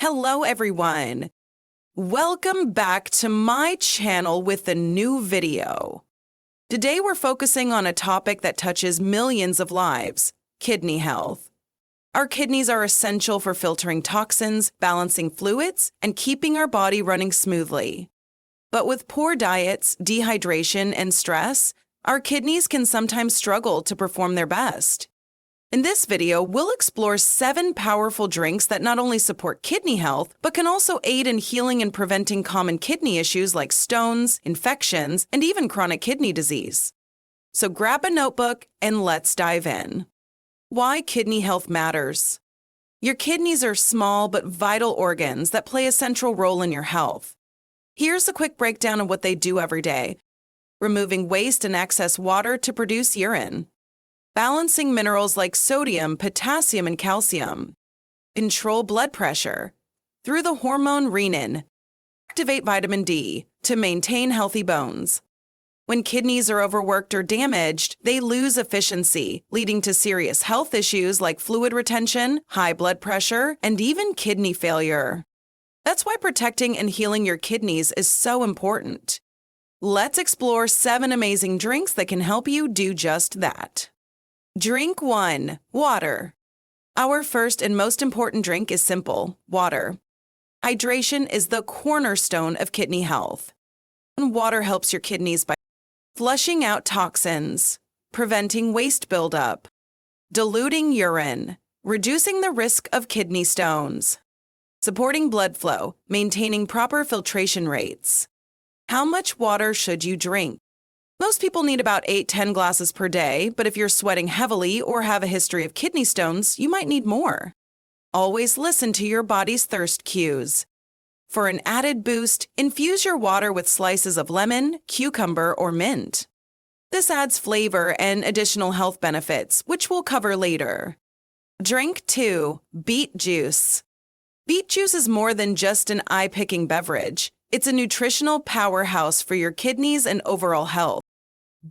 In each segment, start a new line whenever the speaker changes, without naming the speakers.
Hello, everyone. Welcome back to my channel with a new video. Today, we're focusing on a topic that touches millions of lives: kidney health. Our kidneys are essential for filtering toxins, balancing fluids, and keeping our body running smoothly. But with poor diets, dehydration, and stress, our kidneys can sometimes struggle to perform their best. In this video, we'll explore 7 powerful drinks that not only support kidney health, but can also aid in healing and preventing common kidney issues like stones, infections, and even chronic kidney disease. So grab a notebook and let's dive in. Why kidney health matters. Your kidneys are small but vital organs that play a central role in your health. Here's a quick breakdown of what they do every day: removing waste and excess water to produce urine, balancing minerals like sodium, potassium, and calcium, control blood pressure through the hormone renin, activate vitamin D to maintain healthy bones. When kidneys are overworked or damaged, they lose efficiency, leading to serious health issues like fluid retention, high blood pressure, and even kidney failure. That's why protecting and healing your kidneys is so important. Let's explore 7 amazing drinks that can help you do just that. Drink 1. Water. Our first and most important drink is simple: water. Hydration is the cornerstone of kidney health. Water helps your kidneys by flushing out toxins, preventing waste buildup, diluting urine, reducing the risk of kidney stones, supporting blood flow, maintaining proper filtration rates. How much water should you drink? Most people need about 8-10 glasses per day, but if you're sweating heavily or have a history of kidney stones, you might need more. Always listen to your body's thirst cues. For an added boost, infuse your water with slices of lemon, cucumber, or mint. This adds flavor and additional health benefits, which we'll cover later. Drink 2. Beet juice. Beet juice is more than just an eye-picking beverage. It's a nutritional powerhouse for your kidneys and overall health.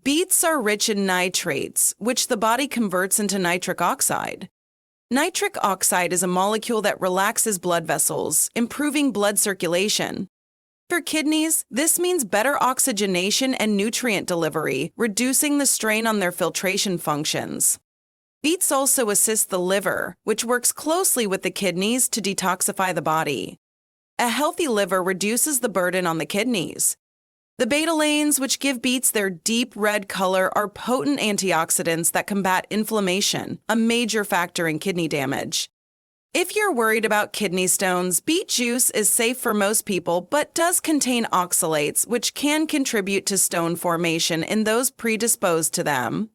Beets are rich in nitrates, which the body converts into nitric oxide. Nitric oxide is a molecule that relaxes blood vessels, improving blood circulation. For kidneys, this means better oxygenation and nutrient delivery, reducing the strain on their filtration functions. Beets also assist the liver, which works closely with the kidneys to detoxify the body. A healthy liver reduces the burden on the kidneys. The betalains, which give beets their deep red color, are potent antioxidants that combat inflammation, a major factor in kidney damage. If you're worried about kidney stones, beet juice is safe for most people, but does contain oxalates, which can contribute to stone formation in those predisposed to them.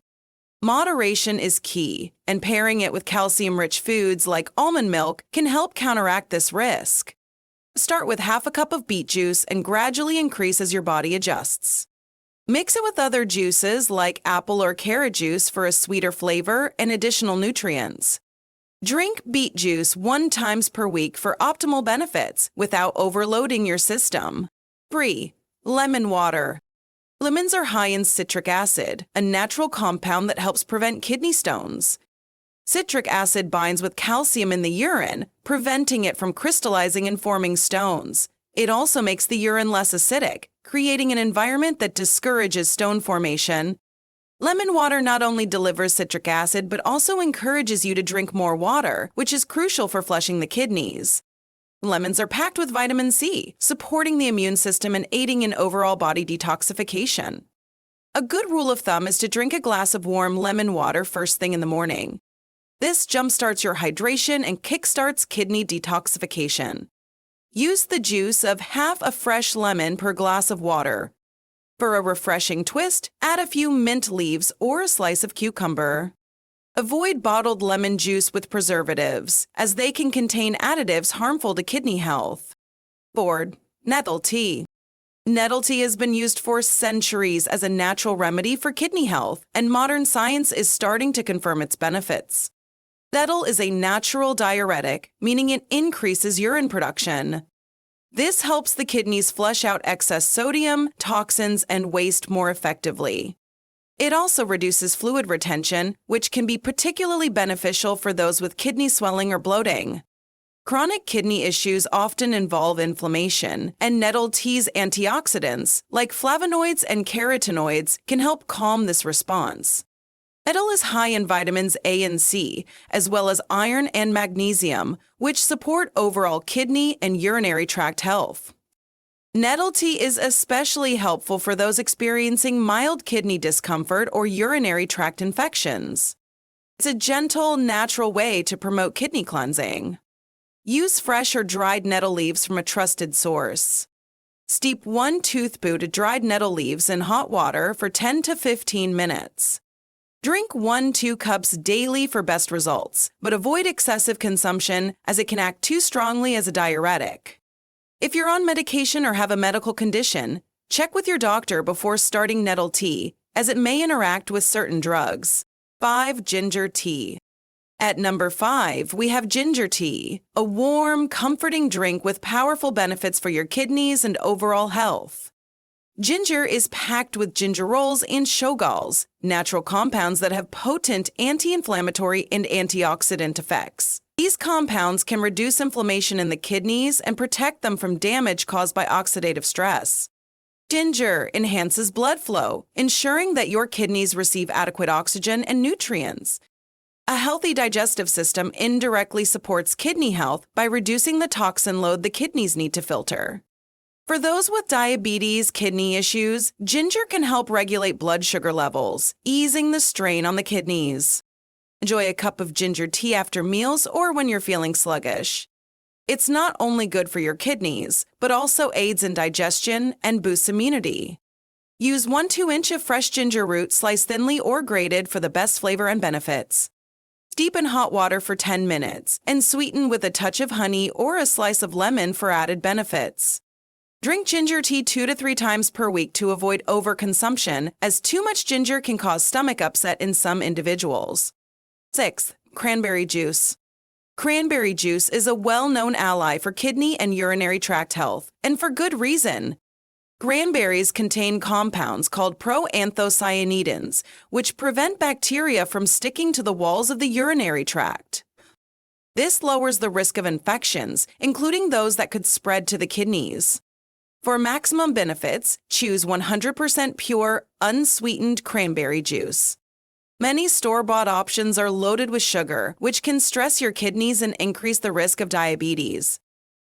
Moderation is key, and pairing it with calcium-rich foods like almond milk can help counteract this risk. Start with half a cup of beet juice and gradually increase as your body adjusts. Mix it with other juices like apple or carrot juice for a sweeter flavor and additional nutrients. Drink beet juice 1 time per week for optimal benefits without overloading your system. 3. Lemon water. Lemons are high in citric acid, a natural compound that helps prevent kidney stones. Citric acid binds with calcium in the urine, preventing it from crystallizing and forming stones. It also makes the urine less acidic, creating an environment that discourages stone formation. Lemon water not only delivers citric acid, but also encourages you to drink more water, which is crucial for flushing the kidneys. Lemons are packed with vitamin C, supporting the immune system and aiding in overall body detoxification. A good rule of thumb is to drink a glass of warm lemon water first thing in the morning. This jumpstarts your hydration and kickstarts kidney detoxification. Use the juice of half a fresh lemon per glass of water. For a refreshing twist, add a few mint leaves or a slice of cucumber. Avoid bottled lemon juice with preservatives, as they can contain additives harmful to kidney health. 4. Nettle tea. Nettle tea has been used for centuries as a natural remedy for kidney health, and modern science is starting to confirm its benefits. Nettle is a natural diuretic, meaning it increases urine production. This helps the kidneys flush out excess sodium, toxins, and waste more effectively. It also reduces fluid retention, which can be particularly beneficial for those with kidney swelling or bloating. Chronic kidney issues often involve inflammation, and nettle tea's antioxidants, like flavonoids and carotenoids, can help calm this response. Nettle is high in vitamins A and C, as well as iron and magnesium, which support overall kidney and urinary tract health. Nettle tea is especially helpful for those experiencing mild kidney discomfort or urinary tract infections. It's a gentle, natural way to promote kidney cleansing. Use fresh or dried nettle leaves from a trusted source. Steep 1 toothboot of dried nettle leaves in hot water for 10 to 15 minutes. Drink 1-2 cups daily for best results, but avoid excessive consumption as it can act too strongly as a diuretic. If you're on medication or have a medical condition, check with your doctor before starting nettle tea, as it may interact with certain drugs. 5. Ginger tea. At number 5, we have ginger tea, a warm, comforting drink with powerful benefits for your kidneys and overall health. Ginger is packed with gingerols and shogalls, natural compounds that have potent anti-inflammatory and antioxidant effects. These compounds can reduce inflammation in the kidneys and protect them from damage caused by oxidative stress. Ginger enhances blood flow, ensuring that your kidneys receive adequate oxygen and nutrients. A healthy digestive system indirectly supports kidney health by reducing the toxin load the kidneys need to filter. For those with diabetes, kidney issues, ginger can help regulate blood sugar levels, easing the strain on the kidneys. Enjoy a cup of ginger tea after meals or when you're feeling sluggish. It's not only good for your kidneys, but also aids in digestion and boosts immunity. Use 1-2 inch of fresh ginger root sliced thinly or grated for the best flavor and benefits. Steep in hot water for 10 minutes and sweeten with a touch of honey or a slice of lemon for added benefits. Drink ginger tea 2 to 3 times per week to avoid overconsumption, as too much ginger can cause stomach upset in some individuals. 6. Cranberry juice. Cranberry juice is a well-known ally for kidney and urinary tract health, and for good reason. Cranberries contain compounds called proanthocyanidins, which prevent bacteria from sticking to the walls of the urinary tract. This lowers the risk of infections, including those that could spread to the kidneys. For maximum benefits, choose 100% pure, unsweetened cranberry juice. Many store-bought options are loaded with sugar, which can stress your kidneys and increase the risk of diabetes.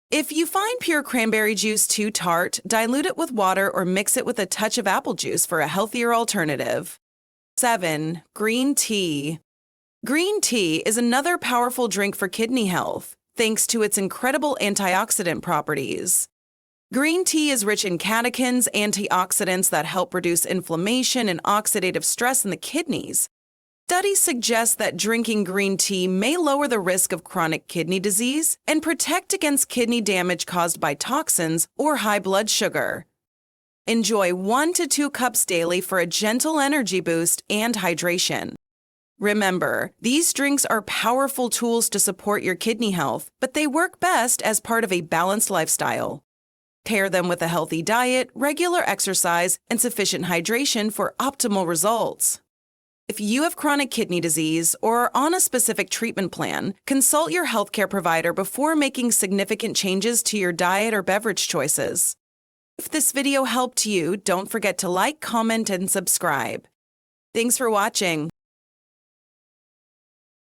If you find pure cranberry juice too tart, dilute it with water or mix it with a touch of apple juice for a healthier alternative. 7. Green tea. Green tea is another powerful drink for kidney health, thanks to its incredible antioxidant properties. Green tea is rich in catechins, antioxidants that help reduce inflammation and oxidative stress in the kidneys. Studies suggest that drinking green tea may lower the risk of chronic kidney disease and protect against kidney damage caused by toxins or high blood sugar. Enjoy 1 to 2 cups daily for a gentle energy boost and hydration. Remember, these drinks are powerful tools to support your kidney health, but they work best as part of a balanced lifestyle. Pair them with a healthy diet, regular exercise, and sufficient hydration for optimal results. If you have chronic kidney disease or are on a specific treatment plan, consult your healthcare provider before making significant changes to your diet or beverage choices. If this video helped you, don't forget to like, comment, and subscribe. Thanks for watching.